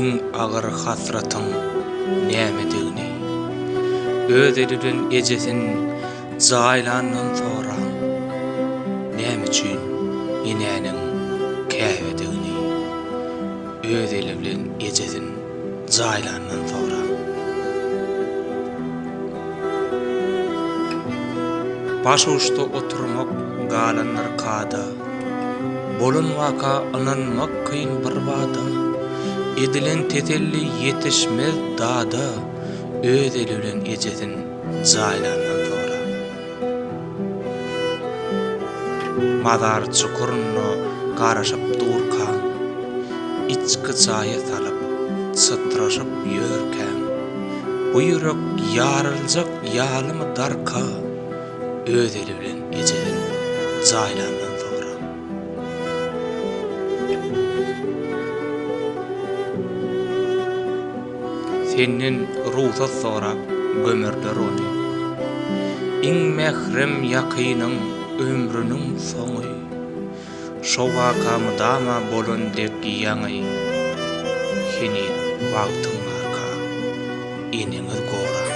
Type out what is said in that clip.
iň agyr hasratyň nämedigini, öz elinden ejesin jaýlandan sonra näme üçin inäniň käwedigini, öz eli bilen ejesin jaýlandan sonra. Baş uçta oturmak galanlar kada, bolun waka ananmak kıyın bir wada, edilen tetelli yetişmez dada, öz eli bilen ejesin jaýlandan sonra. Mazar çukuruna garaşyp durkan, içki çaýy salyp çıtraşyp ýörken, bu ýürek ýarıljak ýalymy darka, öz eli bilen ejesin jaýlandan sonra. Senden ruhsat sonra gömerler onu, iň mehrem yakynyň ömrüniň soňy, şo wakamydama bolan dek ýaňy, hini wagtyň arka, iniňiz gora.